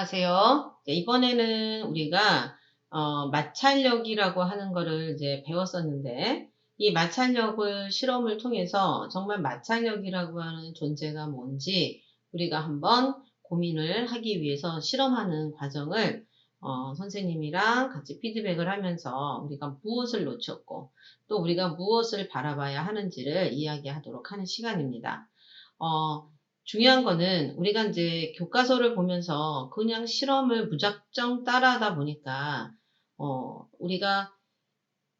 안녕하세요. 이번에는 우리가 마찰력이라고 하는 거를 이제 배웠었는데, 이 마찰력을 실험을 통해서 정말 마찰력이라고 하는 존재가 뭔지 우리가 한번 고민을 하기 위해서 실험하는 과정을 선생님이랑 같이 피드백을 하면서 우리가 무엇을 놓쳤고 또 우리가 무엇을 바라봐야 하는지를 이야기하도록 하는 시간입니다. 중요한 거는 우리가 이제 교과서를 보면서 그냥 실험을 무작정 따라하다 보니까 우리가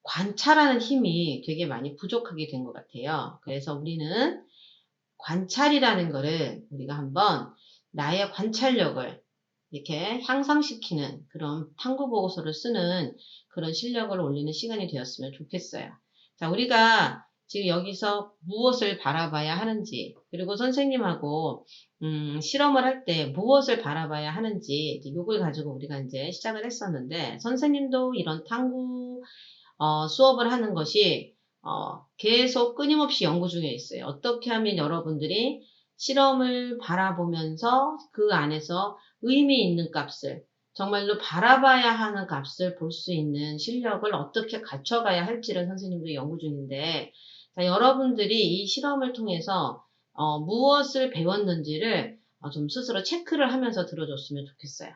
관찰하는 힘이 되게 많이 부족하게 된 것 같아요. 그래서 우리는 관찰이라는 거를 우리가 한번 나의 관찰력을 이렇게 향상시키는 그런 탐구 보고서를 쓰는 그런 실력을 올리는 시간이 되었으면 좋겠어요. 자, 우리가 지금 여기서 무엇을 바라봐야 하는지, 그리고 선생님하고 실험을 할 때 무엇을 바라봐야 하는지 이걸 가지고 우리가 이제 시작을 했었는데, 선생님도 이런 탐구 수업을 하는 것이 계속 끊임없이 연구 중에 있어요. 어떻게 하면 여러분들이 실험을 바라보면서 그 안에서 의미 있는 값을, 정말로 바라봐야 하는 값을 볼 수 있는 실력을 어떻게 갖춰가야 할지를 선생님도 연구 중인데, 자, 여러분들이 이 실험을 통해서 무엇을 배웠는지를 좀 스스로 체크를 하면서 들어줬으면 좋겠어요.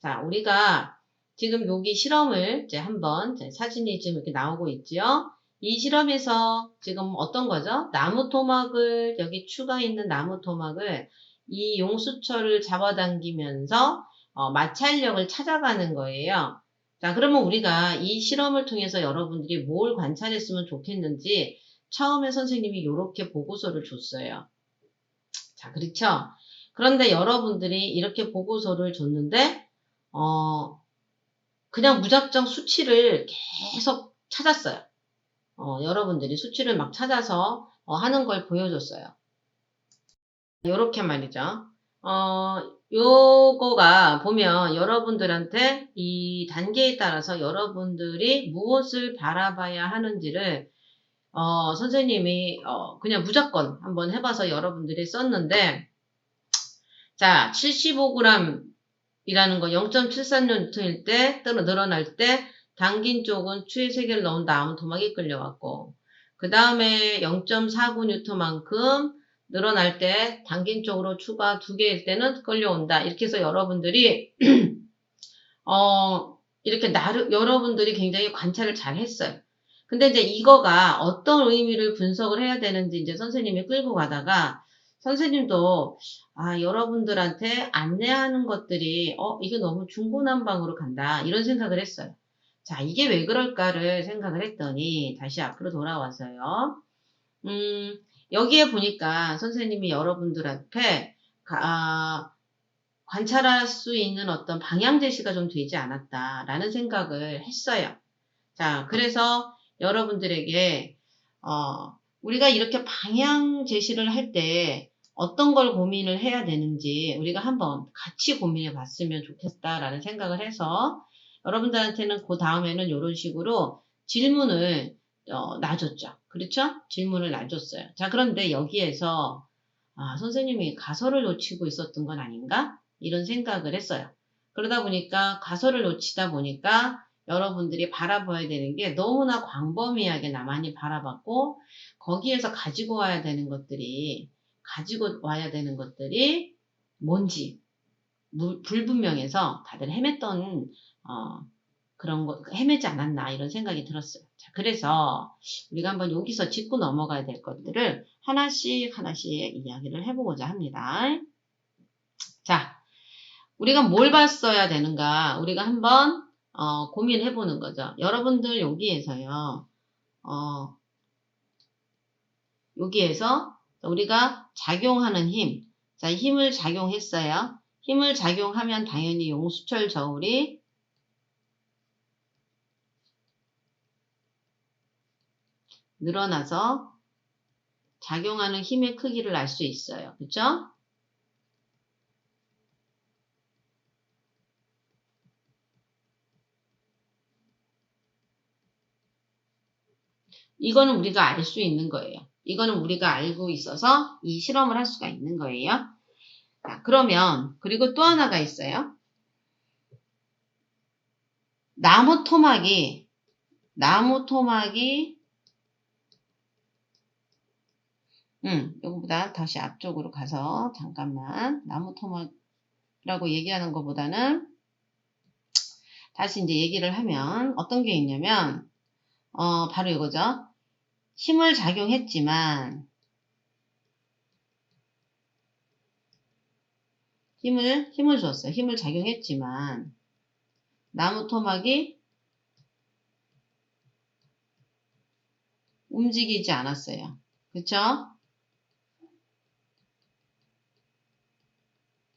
자, 우리가 지금 여기 실험을 이제 한번 사진이 지금 이렇게 나오고 있죠. 이 실험에서 지금 어떤 거죠? 나무 토막을, 여기 추가 있는 나무 토막을 이 용수철을 잡아당기면서 마찰력을 찾아가는 거예요. 자, 그러면 우리가 이 실험을 통해서 여러분들이 뭘 관찰했으면 좋겠는지 처음에 선생님이 이렇게 보고서를 줬어요. 자, 그렇죠? 그런데 여러분들이 이렇게 보고서를 줬는데 그냥 무작정 수치를 계속 찾았어요. 여러분들이 수치를 막 찾아서 하는 걸 보여줬어요. 요렇게 말이죠. 요거가 보면 여러분들한테 이 단계에 따라서 여러분들이 무엇을 바라봐야 하는지를 선생님이 그냥 무조건 한번 해봐서 여러분들이 썼는데, 자, 75g 이라는 거 0.74N일 때 늘어날 때 당긴 쪽은 추의 세개를 넣은 다음 토막이 끌려왔고, 그 다음에 0.49N만큼 늘어날 때 당긴 쪽으로 추가 2개일 때는 끌려온다. 이렇게 해서 여러분들이 이렇게 여러분들이 굉장히 관찰을 잘 했어요. 근데 이제 이거가 어떤 의미를 분석을 해야 되는지 이제 선생님이 끌고 가다가, 선생님도 여러분들한테 안내하는 것들이 이게 너무 중구난방으로 간다 이런 생각을 했어요. 자, 이게 왜 그럴까를 생각을 했더니 다시 앞으로 돌아와서요. 여기에 보니까 선생님이 여러분들한테 관찰할 수 있는 어떤 방향 제시가 좀 되지 않았다라는 생각을 했어요. 자, 그래서 여러분들에게 우리가 이렇게 방향 제시를 할 때 어떤 걸 고민을 해야 되는지 우리가 한번 같이 고민해 봤으면 좋겠다라는 생각을 해서 여러분들한테는 그 다음에는 이런 식으로 질문을 놔줬죠. 그렇죠? 질문을 놔줬어요. 자, 그런데 여기에서 선생님이 가설을 놓치고 있었던 건 아닌가? 이런 생각을 했어요. 그러다 보니까 가설을 놓치다 보니까 여러분들이 바라봐야 되는 게 너무나 광범위하게 나만이 바라봤고, 거기에서 가지고 와야 되는 것들이 뭔지 불분명해서 다들 헤맸던 그런 거 헤매지 않았나 이런 생각이 들었어요. 자, 그래서 우리가 한번 여기서 짚고 넘어가야 될 것들을 하나씩 이야기를 해보고자 합니다. 자, 우리가 뭘 봤어야 되는가 우리가 한번 고민해보는 거죠. 여러분들 여기에서요. 여기에서 우리가 작용하는 힘, 자, 힘을 작용했어요. 힘을 작용하면 당연히 용수철 저울이 늘어나서 작용하는 힘의 크기를 알 수 있어요. 그렇죠? 이거는 우리가 알 수 있는 거예요. 이거는 우리가 알고 있어서 이 실험을 할 수가 있는 거예요. 자, 그러면 그리고 또 하나가 있어요. 나무 토막이 요거보다 다시 앞쪽으로 가서 잠깐만 나무 토막이라고 얘기하는 것보다는 다시 이제 얘기를 하면 어떤 게 있냐면 바로 이거죠. 힘을 작용했지만 힘을 줬어요. 힘을 작용했지만 나무 토막이 움직이지 않았어요. 그쵸?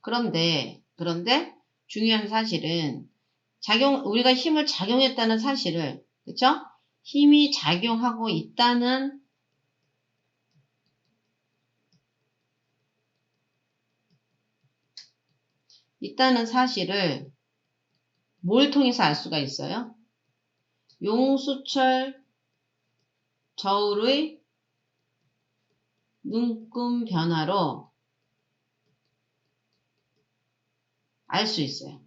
그런데 중요한 사실은 우리가 힘을 작용했다는 사실을, 그쵸? 힘이 작용하고 있다는 사실을 뭘 통해서 알 수가 있어요? 용수철 저울의 눈금 변화로 알 수 있어요.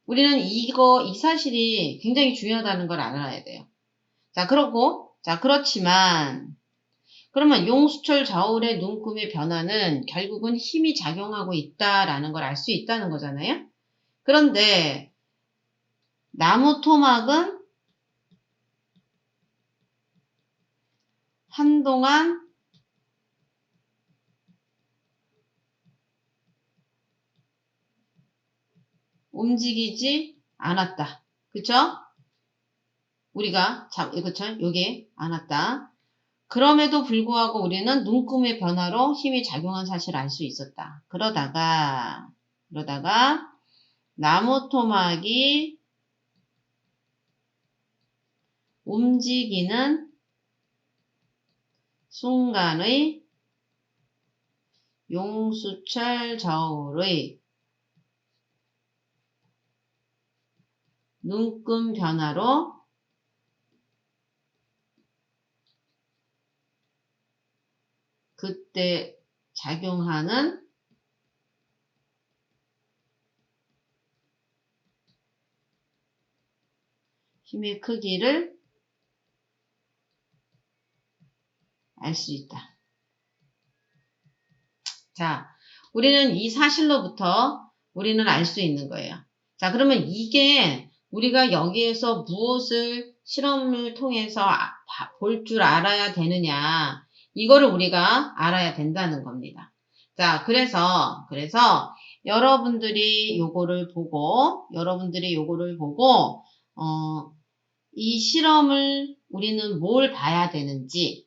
우리는 이 사실이 굉장히 중요하다는 걸 알아야 돼요. 그렇지만, 그러면 용수철 저울의 눈금의 변화는 결국은 힘이 작용하고 있다라는 걸 알 수 있다는 거잖아요. 그런데, 나무 토막은 한동안 움직이지 않았다. 그쵸? 그쵸? 요게 않았다. 그럼에도 불구하고 우리는 눈금의 변화로 힘이 작용한 사실을 알 수 있었다. 그러다가 나무 토막이 움직이는 순간의 용수철 저울의 눈금 변화로 그때 작용하는 힘의 크기를 알 수 있다. 자, 우리는 이 사실로부터 우리는 알 수 있는 거예요. 자, 그러면 이게 우리가 여기에서 무엇을 실험을 통해서 볼 줄 알아야 되느냐, 이거를 우리가 알아야 된다는 겁니다. 자, 그래서 여러분들이 요거를 보고 이 실험을 우리는 뭘 봐야 되는지,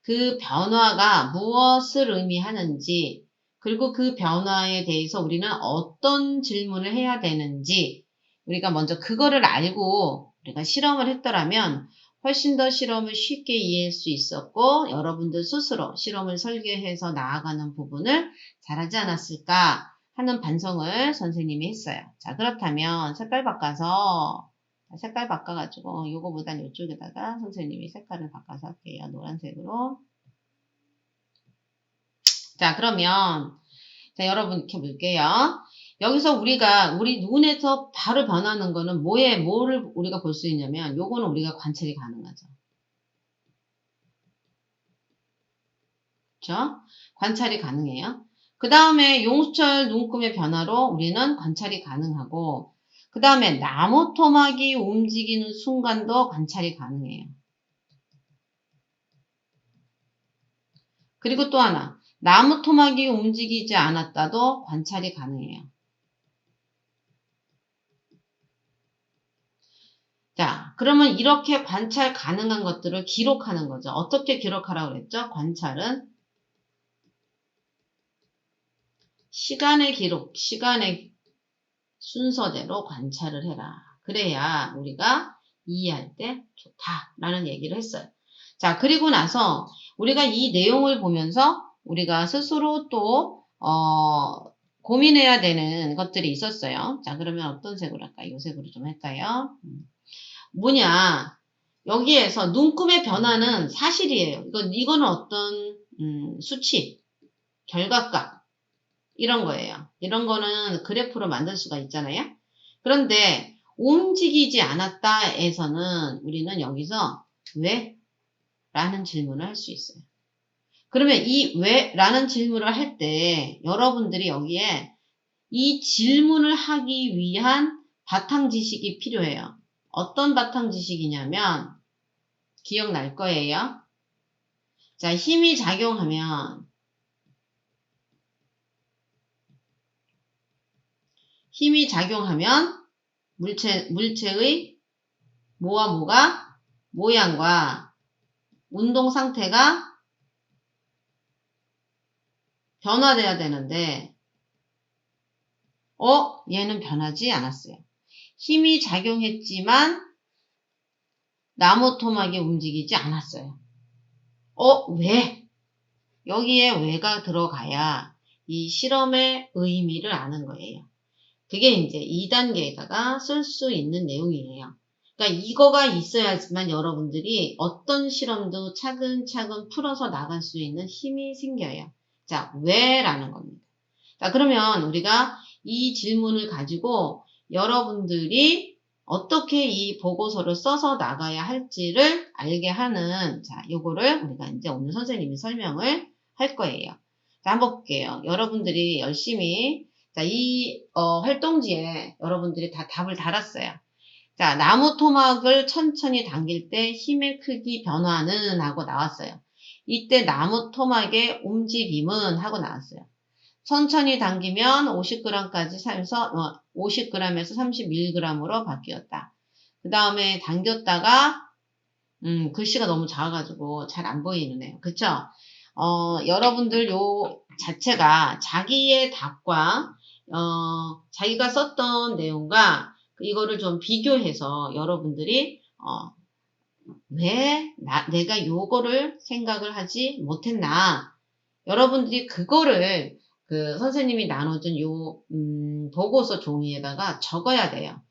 그 변화가 무엇을 의미하는지, 그리고 그 변화에 대해서 우리는 어떤 질문을 해야 되는지, 우리가 먼저 그거를 알고 우리가 실험을 했더라면 훨씬 더 실험을 쉽게 이해할 수 있었고, 여러분들 스스로 실험을 설계해서 나아가는 부분을 잘하지 않았을까 하는 반성을 선생님이 했어요. 자, 그렇다면 색깔 바꿔가지고 요거보단 이쪽에다가 선생님이 색깔을 바꿔서 할게요. 노란색으로. 자, 그러면 여러분 이렇게 볼게요. 여기서 우리 눈에서 바로 변하는 거는 뭐를 우리가 볼 수 있냐면 요거는 우리가 관찰이 가능하죠. 그렇죠? 관찰이 가능해요. 그 다음에 용수철 눈금의 변화로 우리는 관찰이 가능하고, 그 다음에 나무 토막이 움직이는 순간도 관찰이 가능해요. 그리고 또 하나, 나무 토막이 움직이지 않았다도 관찰이 가능해요. 자, 그러면 이렇게 관찰 가능한 것들을 기록하는 거죠. 어떻게 기록하라고 그랬죠? 관찰은 시간의 기록, 시간의 순서대로 관찰을 해라. 그래야 우리가 이해할 때 좋다라는 얘기를 했어요. 자, 그리고 나서 우리가 이 내용을 보면서 우리가 스스로 또 고민해야 되는 것들이 있었어요. 자, 그러면 어떤 색으로 할까요? 이 색으로 좀 할까요? 뭐냐, 여기에서 눈금의 변화는 사실이에요. 이거는 어떤 수치, 결과값, 이런 거예요. 이런 거는 그래프로 만들 수가 있잖아요. 그런데 움직이지 않았다에서는 우리는 여기서 왜? 라는 질문을 할 수 있어요. 그러면 이 왜? 라는 질문을 할 때 여러분들이 여기에 이 질문을 하기 위한 바탕 지식이 필요해요. 어떤 바탕 지식이냐면 기억날 거예요. 자, 힘이 작용하면 물체의 뭐가 모양과 운동 상태가 변화돼야 되는데 얘는 변하지 않았어요. 힘이 작용했지만 나무 토막이 움직이지 않았어요. 왜? 여기에 왜가 들어가야 이 실험의 의미를 아는 거예요. 그게 이제 2단계에다가 쓸 수 있는 내용이에요. 그러니까 이거가 있어야지만 여러분들이 어떤 실험도 차근차근 풀어서 나갈 수 있는 힘이 생겨요. 자, 왜라는 겁니다. 자, 그러면 우리가 이 질문을 가지고 여러분들이 어떻게 이 보고서를 써서 나가야 할지를 알게 하는, 자, 요거를 우리가 이제 오늘 선생님이 설명을 할 거예요. 자, 한번 볼게요. 여러분들이 열심히, 자, 이 활동지에 여러분들이 다 답을 달았어요. 자, 나무 토막을 천천히 당길 때 힘의 크기 변화는 하고 나왔어요. 이때 나무 토막의 움직임은 하고 나왔어요. 천천히 당기면 50g까지 사면서 50g에서 31g으로 바뀌었다. 그 다음에 당겼다가 글씨가 너무 작아가지고 잘 안 보이네요. 그쵸? 여러분들 요 자체가 자기의 답과 자기가 썼던 내용과 이거를 좀 비교해서 여러분들이 왜 내가 요거를 생각을 하지 못했나, 여러분들이 그거를 그 선생님이 나눠준 요 보고서 종이에다가 적어야 돼요.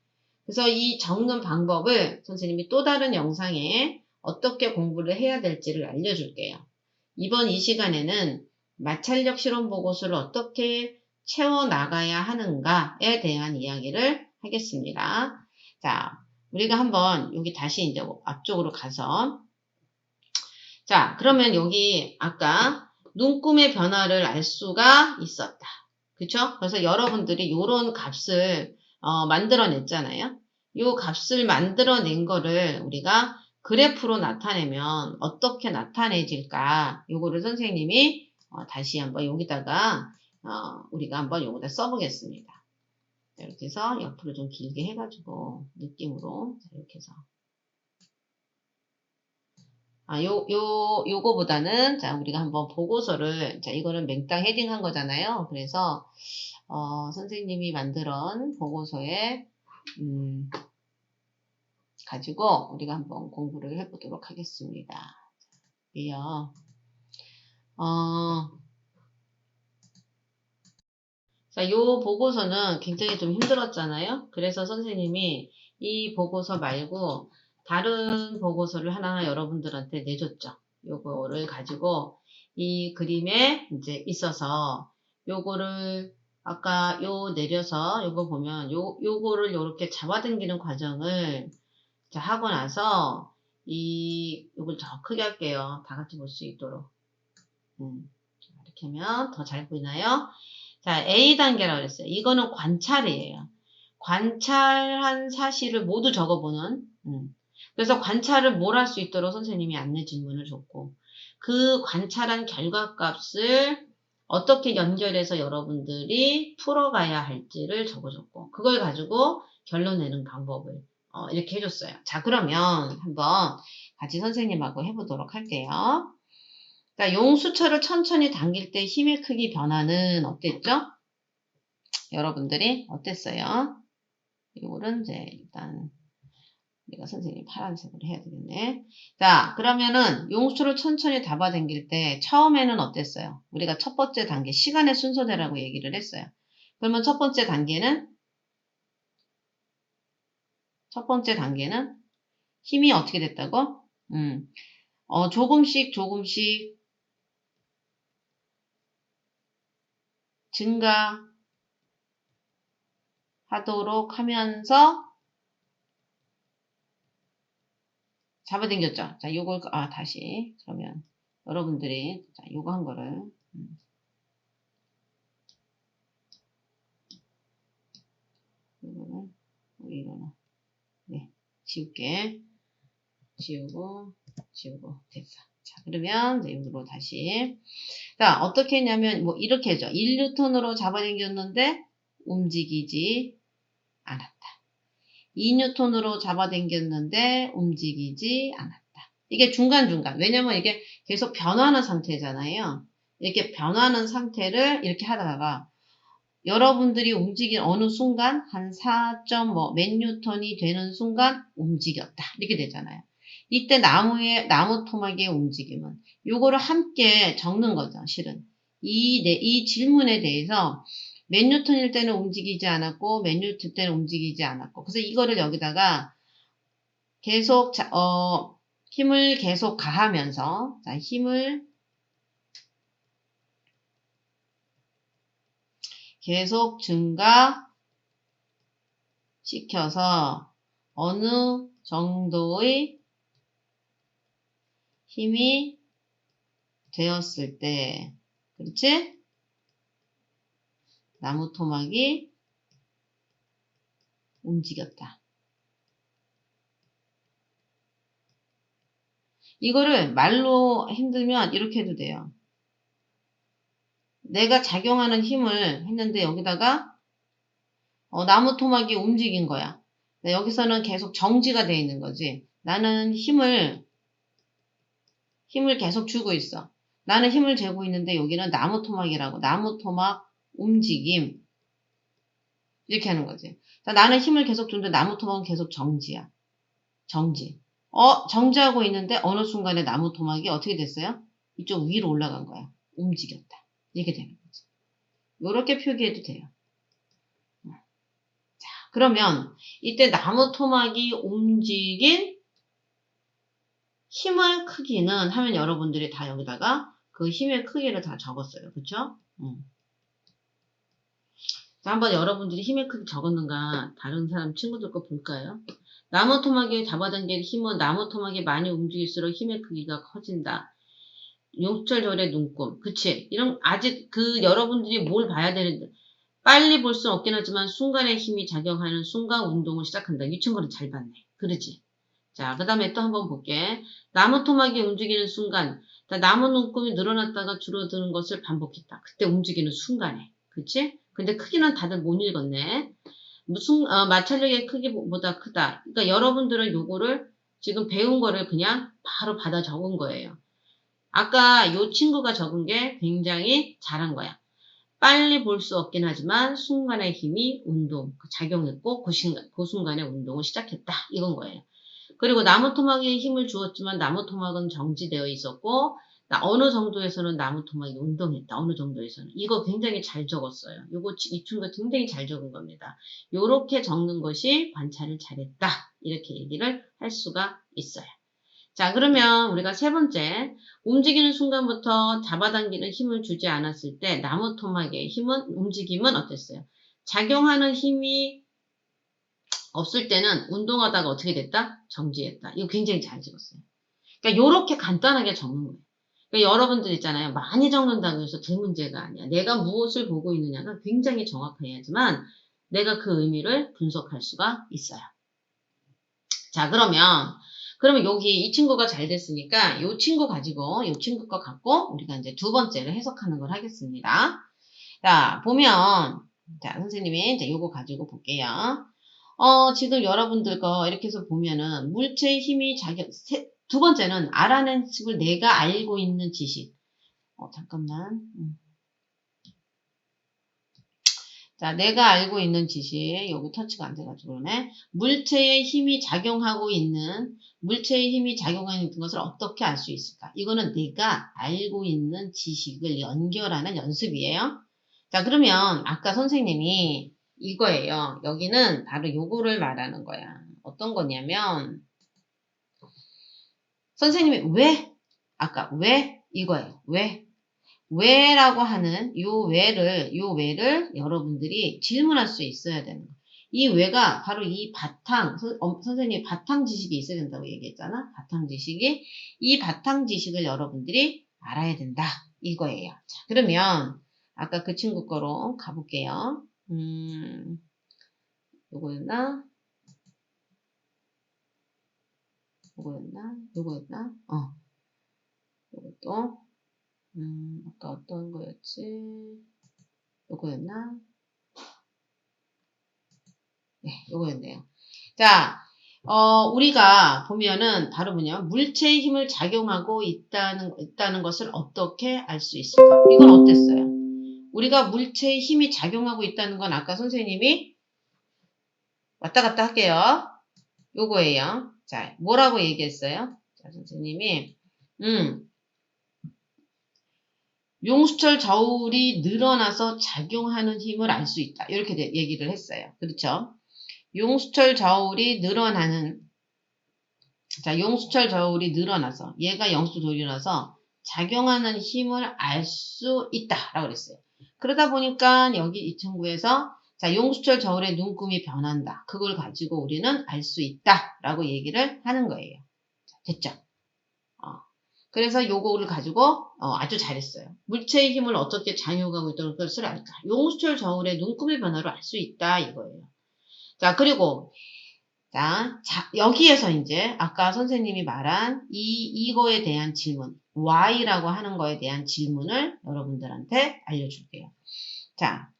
그래서 이 적는 방법을 선생님이 또 다른 영상에 어떻게 공부를 해야 될지를 알려줄게요. 이번 이 시간에는 마찰력 실험 보고서를 어떻게 채워나가야 하는가에 대한 이야기를 하겠습니다. 자, 우리가 한번 여기 다시 이제 앞쪽으로 가서, 자, 그러면 여기 아까 눈금의 변화를 알 수가 있었다. 그쵸? 그래서 여러분들이 요런 값을 만들어냈잖아요. 요 값을 만들어낸 거를 우리가 그래프로 나타내면 어떻게 나타내질까? 요거를 선생님이 다시 한번 여기다가 우리가 한번 요거다 써보겠습니다. 이렇게 해서 옆으로 좀 길게 해가지고 느낌으로 이렇게 해서 요거보다는, 자, 우리가 한번 보고서를, 자, 이거는 맹땅 헤딩한 거잖아요. 그래서, 선생님이 만든 보고서에, 가지고 우리가 한번 공부를 해보도록 하겠습니다. 이요. 자, 요 보고서는 굉장히 좀 힘들었잖아요. 그래서 선생님이 이 보고서 말고 다른 보고서를 하나 여러분들한테 내줬죠. 요거를 가지고 이 그림에 이제 있어서 요거를 아까 요 내려서 요거 보면 요거를 요렇게 잡아당기는 과정을 자, 하고 나서 요걸 더 크게 할게요. 다 같이 볼 수 있도록. 이렇게 하면 더 잘 보이나요? 자, A단계라고 그랬어요. 이거는 관찰이에요. 관찰한 사실을 모두 적어보는. 그래서 관찰을 뭘 할 수 있도록 선생님이 안내 질문을 줬고, 그 관찰한 결과값을 어떻게 연결해서 여러분들이 풀어가야 할지를 적어줬고, 그걸 가지고 결론 내는 방법을 이렇게 해줬어요. 자, 그러면 한번 같이 선생님하고 해보도록 할게요. 자, 용수철을 천천히 당길 때 힘의 크기 변화는 어땠죠? 여러분들이 어땠어요? 이거는 이제 일단 우리가 선생님 파란색으로 해야 되겠네. 자, 그러면은 용수철을 천천히 잡아당길 때 처음에는 어땠어요? 우리가 첫 번째 단계 시간의 순서대라고 얘기를 했어요. 그러면 첫 번째 단계는 힘이 어떻게 됐다고? 조금씩 증가하도록 하면서 잡아당겼죠. 자, 요걸, 다시. 그러면 여러분들이, 자, 요거 한 거를, 요거는, 이거는, 네, 지울게. 지우고, 됐어. 자, 그러면, 이제 여기로 다시. 자, 어떻게 했냐면, 뭐, 이렇게 해죠. 1뉴턴으로 잡아당겼는데, 움직이지 않았다. 2뉴턴으로 잡아당겼는데, 움직이지 않았다. 이게 중간중간. 왜냐면 이게 계속 변화하는 상태잖아요. 이렇게 변화하는 상태를 이렇게 하다가, 여러분들이 움직인 어느 순간, 한 4.몇 뉴턴이 되는 순간, 움직였다. 이렇게 되잖아요. 이때 나무 토막의 움직임은 요거를 함께 적는 거죠, 실은. 이 질문에 대해서 몇 뉴턴일 때는 움직이지 않았고, 몇 뉴턴 때는 움직이지 않았고. 그래서 이거를 여기다가 계속, 힘을 계속 가하면서, 자, 힘을 계속 증가시켜서 어느 정도의 힘이 되었을 때, 그렇지? 나무 토막이 움직였다. 이거를 말로 힘들면 이렇게 해도 돼요. 내가 작용하는 힘을 했는데 여기다가 나무 토막이 움직인 거야. 여기서는 계속 정지가 돼 있는 거지. 나는 힘을 계속 주고 있어. 나는 힘을 재고 있는데 여기는 나무 토막이라고. 나무 토막 움직임. 이렇게 하는 거지. 자, 나는 힘을 계속 주는데 나무 토막은 계속 정지야. 정지. 정지하고 있는데 어느 순간에 나무 토막이 어떻게 됐어요? 이쪽 위로 올라간 거야. 움직였다. 이렇게 되는 거지. 이렇게 표기해도 돼요. 자, 그러면 이때 나무 토막이 움직인 힘의 크기는 하면 여러분들이 다 여기다가 그 힘의 크기를 다 적었어요. 그쵸? 자, 한번 여러분들이 힘의 크기 적었는가 다른 사람 친구들 거 볼까요? 나무 토막이 잡아당길 힘은 나무 토막이 많이 움직일수록 힘의 크기가 커진다. 용철절의 눈금. 그치? 이런, 아직 여러분들이 뭘 봐야 되는데, 빨리 볼 수는 없긴 하지만 순간의 힘이 작용하는 순간 운동을 시작한다. 이 친구는 잘 봤네. 그러지? 자, 그 다음에 또 한번 볼게. 나무 토막이 움직이는 순간, 나무 눈금이 늘어났다가 줄어드는 것을 반복했다. 그때 움직이는 순간에. 그치? 근데 크기는 다들 못 읽었네. 마찰력의 크기보다 크다. 그러니까 여러분들은 요거를 지금 배운 거를 그냥 바로 받아 적은 거예요. 아까 요 친구가 적은 게 굉장히 잘한 거야. 빨리 볼 수 없긴 하지만 순간의 힘이 작용했고 그 순간에 운동을 시작했다. 이건 거예요. 그리고 나무 토막에 힘을 주었지만 나무 토막은 정지되어 있었고 어느 정도에서는 나무 토막이 운동했다. 어느 정도에서는. 이거 굉장히 잘 적었어요. 이 친구가 굉장히 잘 적은 겁니다. 요렇게 적는 것이 관찰을 잘했다. 이렇게 얘기를 할 수가 있어요. 자, 그러면 우리가 세 번째, 움직이는 순간부터 잡아당기는 힘을 주지 않았을 때 나무 토막의 움직임은 어땠어요? 작용하는 힘이 없을 때는 운동하다가 어떻게 됐다? 정지했다. 이거 굉장히 잘 적었어요. 그러니까 요렇게 간단하게 적는 거예요. 그러니까 여러분들 있잖아요. 많이 적는다고 해서 될 문제가 아니야. 내가 무엇을 보고 있느냐가 굉장히 정확해야지만 내가 그 의미를 분석할 수가 있어요. 자, 그러면 여기 이 친구가 잘 됐으니까 이 친구 거 갖고 우리가 이제 두 번째를 해석하는 걸 하겠습니다. 자, 보면, 자, 선생님이 이제 요거 가지고 볼게요. 지금 여러분들 거 이렇게 해서 보면은 물체의 힘이 두 번째는 알아낸 식을 내가 알고 있는 지식. 잠깐만. 자, 내가 알고 있는 지식, 여기 터치가 안 돼가지고 그러네. 물체의 힘이 작용하고 있는 것을 어떻게 알 수 있을까? 이거는 내가 알고 있는 지식을 연결하는 연습이에요. 자, 그러면 아까 선생님이 이거예요. 여기는 바로 요거를 말하는 거야. 어떤 거냐면, 선생님이 왜? 아까 왜? 이거예요. 왜? 왜라고 하는 요 왜를 여러분들이 질문할 수 있어야 되는 거예요. 이 왜가 바로 이 바탕, 선생님이 바탕 지식이 있어야 된다고 얘기했잖아. 바탕 지식이. 이 바탕 지식을 여러분들이 알아야 된다. 이거예요. 자, 그러면 아까 그 친구 거로 가볼게요. 요거였나? 요거였나? 요것도, 아까 어떤 거였지? 요거였나? 네, 요거였네요. 자, 우리가 보면은 바로 뭐냐면 물체의 힘을 작용하고 있다는 것을 어떻게 알 수 있을까? 이건 어땠어요? 우리가 물체의 힘이 작용하고 있다는 건 아까 선생님이 왔다 갔다 할게요. 요거예요. 자, 뭐라고 얘기했어요? 자, 선생님이, 용수철 저울이 늘어나서 작용하는 힘을 알 수 있다. 이렇게 얘기를 했어요. 그렇죠? 용수철 저울이 늘어나서 얘가 영수 돌려놔서 작용하는 힘을 알 수 있다라고 그랬어요. 그러다 보니까 여기 이 친구에서 자, 용수철 저울의 눈금이 변한다. 그걸 가지고 우리는 알 수 있다라고 얘기를 하는 거예요. 자, 됐죠? 그래서 요거를 가지고 아주 잘했어요. 물체의 힘을 어떻게 작용하고 있다는 것을 알까? 용수철 저울의 눈금의 변화로 알 수 있다 이거예요. 자, 그리고 자, 여기에서 이제 아까 선생님이 말한 이거에 대한 질문, why라고 하는 거에 대한 질문을 여러분들한테 알려줄게요. 자,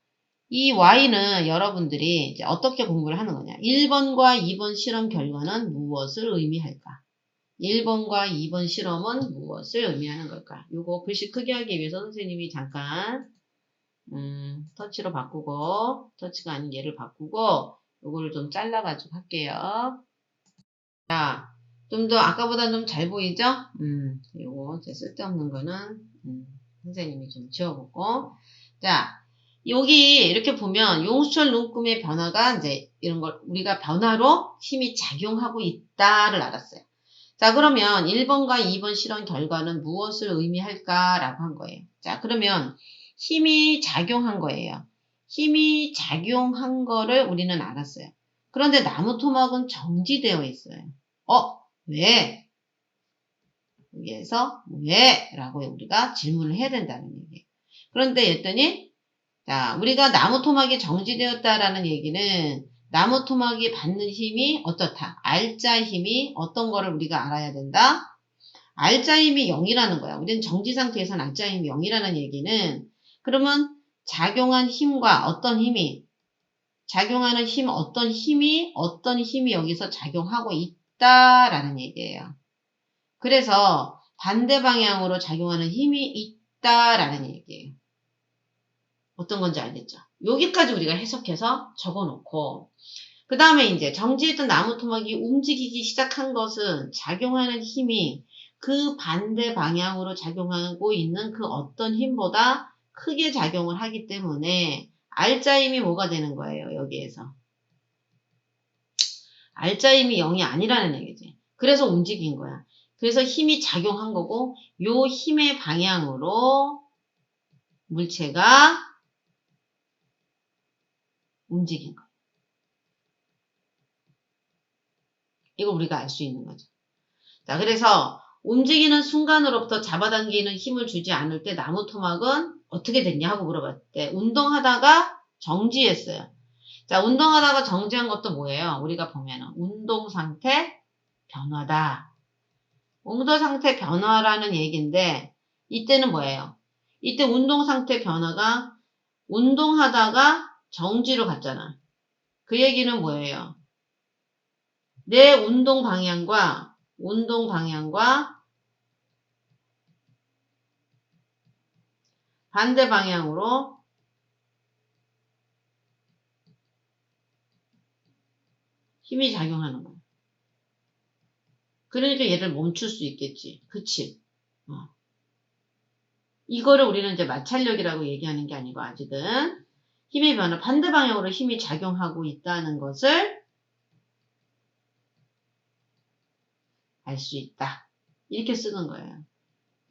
이 why는 여러분들이 이제 어떻게 공부를 하는 거냐? 1번과 2번 실험 결과는 무엇을 의미할까? 1번과 2번 실험은 무엇을 의미하는 걸까? 요거 글씨 크게 하기 위해서 선생님이 잠깐 터치로 바꾸고 터치가 아닌 얘를 바꾸고 요거를 좀 잘라가지고 할게요. 자, 좀 더 아까보다 좀 잘 보이죠? 요거 제 쓸데없는 거는 선생님이 좀 지워보고 자, 여기 이렇게 보면 용수철 눈금의 변화가 이제 이런 걸 우리가 변화로 힘이 작용하고 있다를 알았어요. 자, 그러면 1번과 2번 실험 결과는 무엇을 의미할까라고 한 거예요. 자, 그러면 힘이 작용한 거예요. 힘이 작용한 거를 우리는 알았어요. 그런데 나무 토막은 정지되어 있어요. 왜? 여기에서 왜? 라고 우리가 질문을 해야 된다는 얘기예요. 그런데 했더니 자, 우리가 나무 토막이 정지되었다라는 얘기는 나무 토막이 받는 힘이 어떻다. 알자 힘이 어떤 거를 우리가 알아야 된다. 알자 힘이 0이라는 거야. 우리는 정지 상태에서는 알자 힘이 0이라는 얘기는 그러면 작용한 힘과 어떤 힘이 작용하는 힘 어떤 힘이 여기서 작용하고 있다라는 얘기예요. 그래서 반대 방향으로 작용하는 힘이 있다라는 얘기예요. 어떤 건지 알겠죠? 여기까지 우리가 해석해서 적어놓고 그 다음에 이제 정지했던 나무 토막이 움직이기 시작한 것은 작용하는 힘이 그 반대 방향으로 작용하고 있는 그 어떤 힘보다 크게 작용을 하기 때문에 알자 힘이 뭐가 되는 거예요, 여기에서. 알자 힘이 0이 아니라는 얘기지. 그래서 움직인 거야. 그래서 힘이 작용한 거고 요 힘의 방향으로 물체가 움직인 거예요. 이거 우리가 알 수 있는 거죠. 자, 그래서 움직이는 순간으로부터 잡아당기는 힘을 주지 않을 때 나무 토막은 어떻게 됐냐 하고 물어봤을 때 운동하다가 정지했어요. 자, 운동하다가 정지한 것도 뭐예요? 우리가 보면은 운동 상태 변화다. 운동 상태 변화라는 얘기인데 이때는 뭐예요? 이때 운동 상태 변화가 운동하다가 정지로 갔잖아. 그 얘기는 뭐예요? 내 운동 방향과 반대 방향으로 힘이 작용하는 거야. 그러니까 얘를 멈출 수 있겠지. 그치? 이거를 우리는 이제 마찰력이라고 얘기하는 게 아니고 아직은 힘의 변화, 반대 방향으로 힘이 작용하고 있다는 것을 알 수 있다. 이렇게 쓰는 거예요.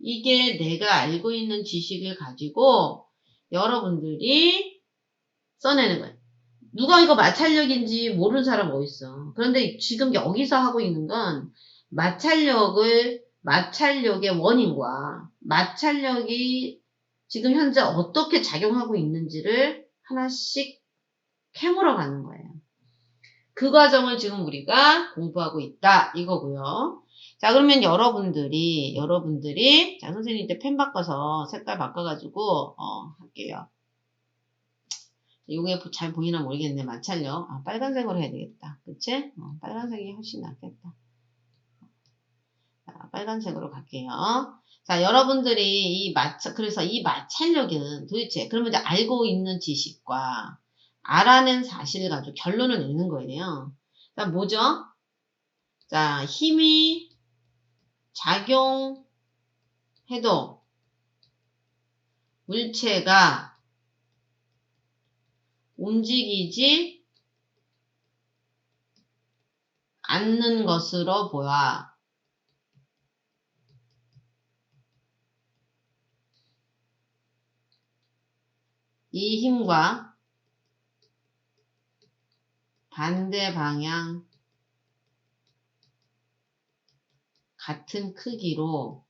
이게 내가 알고 있는 지식을 가지고 여러분들이 써내는 거예요. 누가 이거 마찰력인지 모르는 사람 어딨어. 그런데 지금 여기서 하고 있는 건 마찰력의 원인과 마찰력이 지금 현재 어떻게 작용하고 있는지를 하나씩 캐물어 가는 거예요. 그 과정을 지금 우리가 공부하고 있다 이거고요. 자, 그러면 여러분들이 자, 선생님 이제 펜 바꿔서 색깔 바꿔가지고 할게요. 이게 잘 보이나 모르겠네. 마찰력. 빨간색으로 해야 되겠다. 그치? 빨간색이 훨씬 낫겠다. 자, 빨간색으로 갈게요. 자, 여러분들이 그래서 이 마찰력은 도대체, 그러면 이제 알고 있는 지식과 알아낸 사실을 가지고 결론을 내는 거예요. 자, 뭐죠? 자, 힘이 작용해도 물체가 움직이지 않는 것으로 보여. 이 힘과 반대 방향 같은 크기로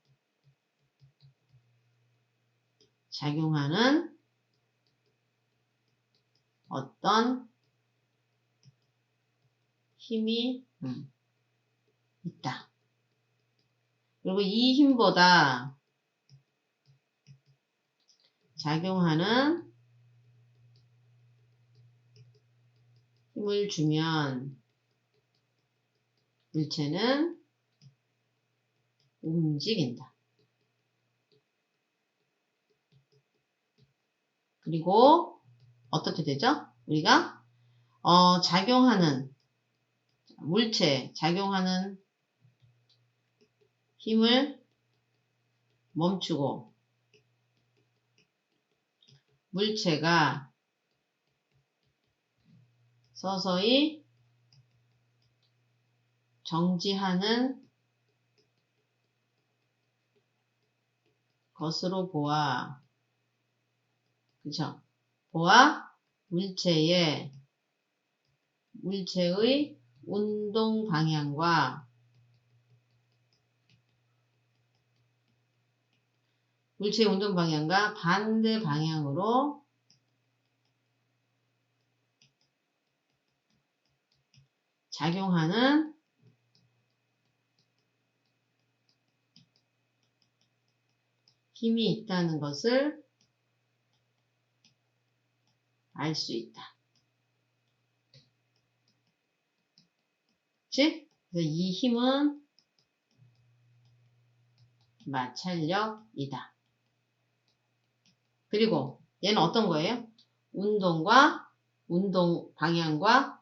작용하는 어떤 힘이 있다. 그리고 이 힘보다 작용하는 힘을 주면 물체는 움직인다. 그리고 어떻게 되죠? 우리가 물체에 작용하는 힘을 멈추고 물체가 서서히 정지하는 것으로 보아. 그쵸? 보아 물체의 운동 방향과 반대 방향으로 작용하는 힘이 있다는 것을 알 수 있다. 그치? 그래서 이 힘은 마찰력이다. 그리고 얘는 어떤 거예요? 운동 방향과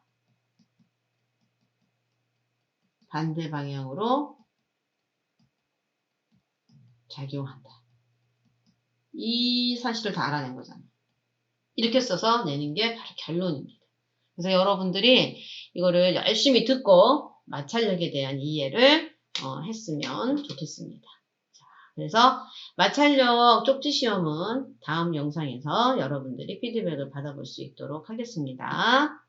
반대 방향으로 작용한다. 이 사실을 다 알아낸 거잖아요. 이렇게 써서 내는 게 바로 결론입니다. 그래서 여러분들이 이거를 열심히 듣고 마찰력에 대한 이해를 했으면 좋겠습니다. 자, 그래서 마찰력 쪽지 시험은 다음 영상에서 여러분들이 피드백을 받아볼 수 있도록 하겠습니다.